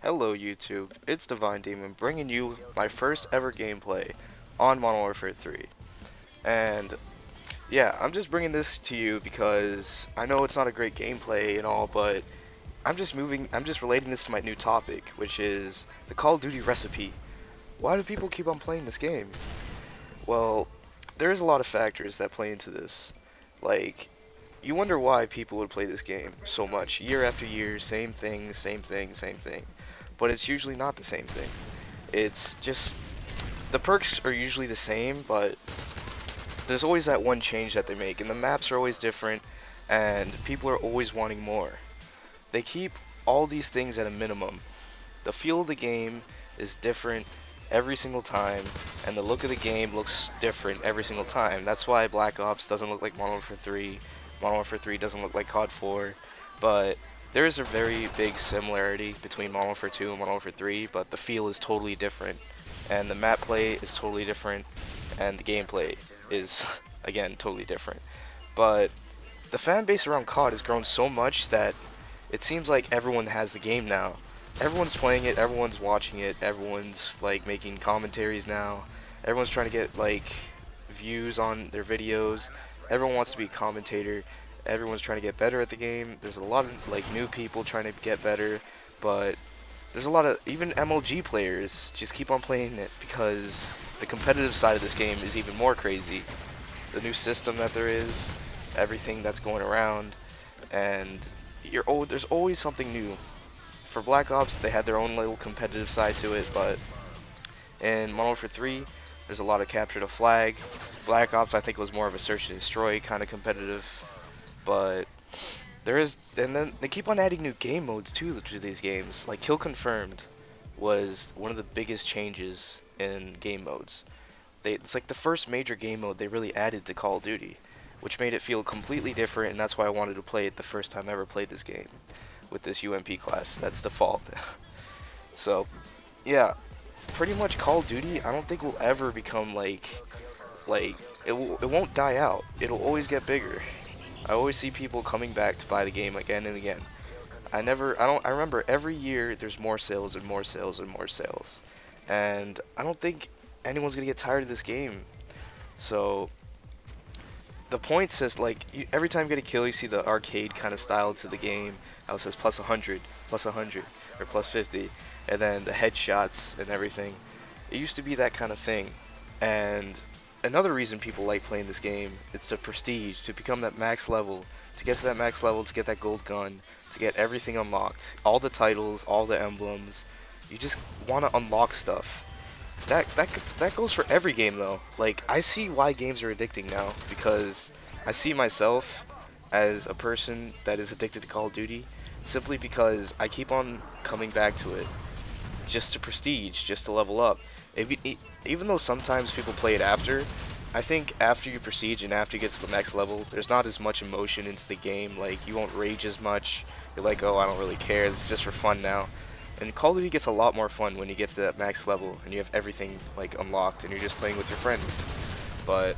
Hello YouTube, it's Divine Demon bringing you my first ever gameplay on Modern Warfare 3. And yeah, I'm just bringing this to you because I know it's not a great gameplay and all, but I'm just relating this to my new topic, which is the Call of Duty recipe. Why do people keep on playing this game? Well, there's a lot of factors that play into this. Like, you wonder why people would play this game so much, year after year, same thing, same thing, same thing. But it's usually not the same thing. It's just the perks are usually the same, but there's always that one change that they make, and the maps are always different, and people are always wanting more. They keep all these things at a minimum. The feel of the game is different every single time, and the look of the game looks different every single time. That's why Black Ops doesn't look like Modern Warfare 3, Modern Warfare 3 doesn't look like COD 4, but there is a very big similarity between Modern Warfare 2 and Modern Warfare 3, but the feel is totally different, and the map play is totally different, and the gameplay is, again, totally different. But the fan base around COD has grown so much that it seems like everyone has the game now. Everyone's playing it, everyone's watching it, everyone's like making commentaries now. Everyone's trying to get like views on their videos. Everyone wants to be a commentator. Everyone's trying to get better at the game. There's a lot of like new people trying to get better, but there's a lot of even MLG players just keep on playing it because the competitive side of this game is even more crazy. The new system that there is, everything that's going around, and there's always something new. For Black Ops, they had their own little competitive side to it, but in Modern Warfare 3, there's a lot of capture the flag. Black Ops, I think, was more of a search and destroy kind of competitive, but and then they keep on adding new game modes too to these games. Like Kill Confirmed was one of the biggest changes in game modes. It's like the first major game mode they really added to Call of Duty, which made it feel completely different, and that's why I wanted to play it the first time I ever played this game with this UMP class. That's default. So, yeah, pretty much Call of Duty, I don't think will ever become like it won't die out. It'll always get bigger. I always see people coming back to buy the game again and again. I remember every year there's more sales and more sales and more sales. And I don't think anyone's gonna get tired of this game. So the point says like every time you get a kill, you see the arcade kind of style to the game. How it says plus 100, plus 100, or plus 50, and then the headshots and everything. It used to be that kind of thing, and another reason people like playing this game is the prestige, to become that max level, to get to that max level, to get that gold gun, to get everything unlocked, all the titles, all the emblems. You just want to unlock stuff. That goes for every game though. Like I see why games are addicting now because I see myself as a person that is addicted to Call of Duty simply because I keep on coming back to it just to prestige, just to level up. Even though sometimes people play it after, I think after you prestige and after you get to the next level, there's not as much emotion into the game. Like you won't rage as much. You're like, oh, I don't really care. It's just for fun now. And Call of Duty gets a lot more fun when you get to that max level and you have everything like unlocked and you're just playing with your friends. But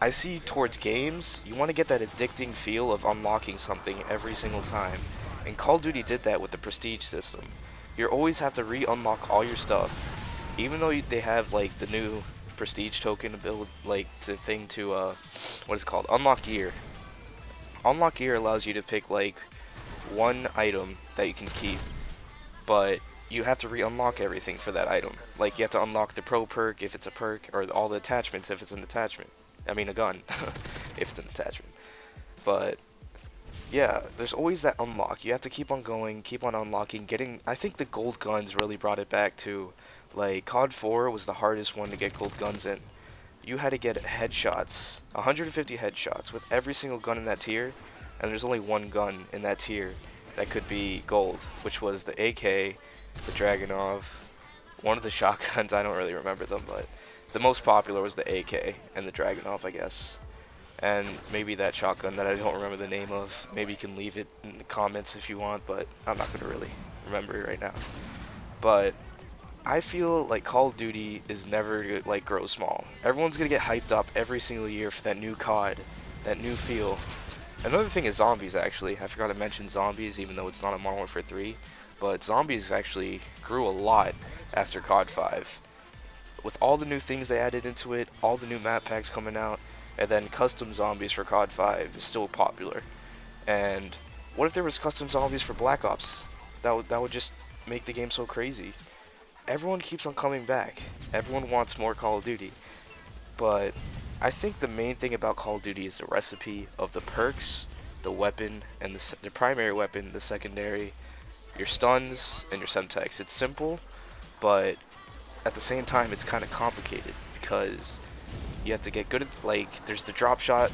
I see towards games, you want to get that addicting feel of unlocking something every single time. And Call of Duty did that with the prestige system. You always have to re-unlock all your stuff. Even though they have like the new prestige token ability, like the thing to what is it called? Unlock gear. Unlock gear allows you to pick like one item that you can keep, but you have to re-unlock everything for that item. Like you have to unlock the pro perk if it's a perk, or all the attachments if it's an attachment. I mean a gun, if it's an attachment. But yeah, there's always that unlock. You have to keep on going, keep on unlocking, I think the gold guns really brought it back to, like, COD 4 was the hardest one to get gold guns in. You had to get headshots, 150 headshots with every single gun in that tier, and there's only one gun in that tier that could be gold, which was the AK, the Dragunov, one of the shotguns, I don't really remember them, but the most popular was the AK and the Dragunov, I guess. And maybe that shotgun that I don't remember the name of. Maybe you can leave it in the comments if you want, but I'm not going to really remember it right now. But I feel like Call of Duty is never like grow small. Everyone's going to get hyped up every single year for that new COD, that new feel. Another thing is zombies actually. I forgot to mention zombies even though it's not a Modern Warfare 3, but zombies actually grew a lot after COD 5. With all the new things they added into it, all the new map packs coming out, and then custom zombies for COD 5 is still popular. And what if there was custom zombies for Black Ops? That would just make the game so crazy. Everyone keeps on coming back. Everyone wants more Call of Duty. But I think the main thing about Call of Duty is the recipe of the perks, the weapon, and the primary weapon, the secondary, your stuns, and your semtex. It's simple, but at the same time it's kind of complicated because you have to get good at, like, there's the drop shot,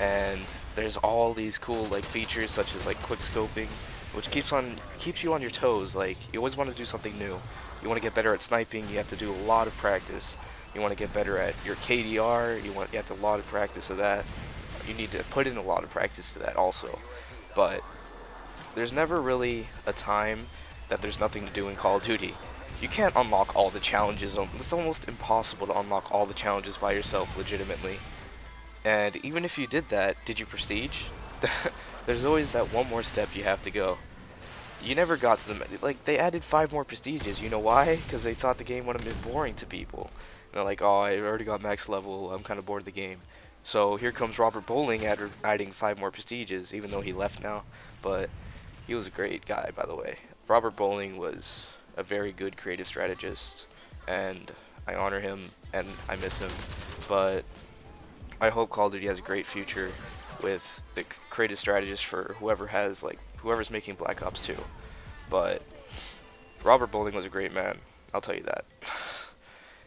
and there's all these cool like features such as like quick scoping, which keeps you on your toes. Like, you always want to do something new. You want to get better at sniping, you have to do a lot of practice. You want to get better at your KDR, you have to a lot of practice of that. You need to put in a lot of practice to that also. But there's never really a time that there's nothing to do in Call of Duty. You can't unlock all the challenges. It's almost impossible to unlock all the challenges by yourself legitimately. And even if you did that, did you prestige? There's always that one more step you have to go. You never got to the, like, they added 5 more prestiges. You know why? Because they thought the game would have been boring to people. And they're like, oh, I already got max level, I'm kind of bored of the game. So here comes Robert Bowling adding 5 more prestiges, even though he left now. But he was a great guy, by the way. Robert Bowling was a very good creative strategist, and I honor him and I miss him. But I hope Call of Duty has a great future with the creative strategist for whoever's making Black Ops 2. But Robert Bowling was a great man, I'll tell you that.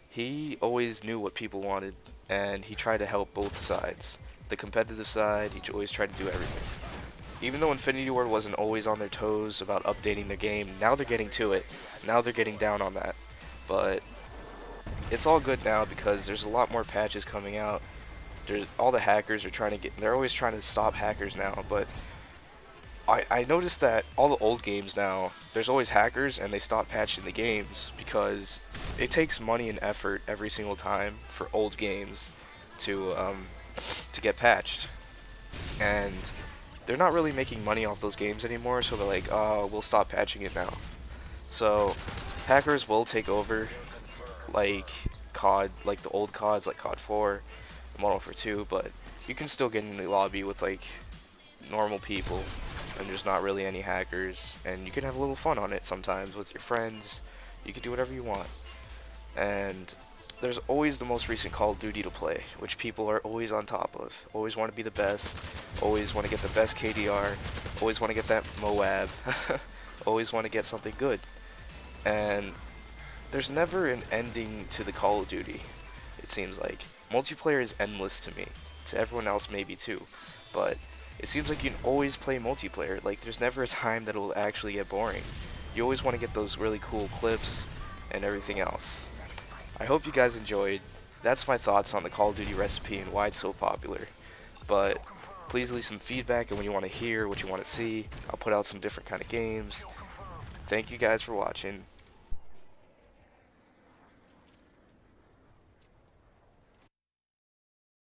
He always knew what people wanted, and he tried to help both sides. The competitive side, he always tried to do everything. Even though Infinity Ward wasn't always on their toes about updating their game, now they're getting to it. Now they're getting down on that. But it's all good now because there's a lot more patches coming out. All the hackers are they're always trying to stop hackers now, but I noticed that all the old games now, there's always hackers and they stop patching the games because it takes money and effort every single time for old games to get patched. And they're not really making money off those games anymore, so they're like, oh, we'll stop patching it now. So hackers will take over, like COD, like the old CODs, like COD 4, Modern Warfare 2, but you can still get in the lobby with like normal people, and there's not really any hackers, and you can have a little fun on it sometimes with your friends. You can do whatever you want, and there's always the most recent Call of Duty to play, which people are always on top of. Always want to be the best, always want to get the best KDR, always want to get that Moab, always want to get something good. And there's never an ending to the Call of Duty, it seems like. Multiplayer is endless to me, to everyone else maybe too, but it seems like you can always play multiplayer. Like, there's never a time that it will actually get boring. You always want to get those really cool clips and everything else. I hope you guys enjoyed. That's my thoughts on the Call of Duty recipe and why it's so popular. But please leave some feedback and what you want to hear, what you want to see. I'll put out some different kind of games. Thank you guys for watching.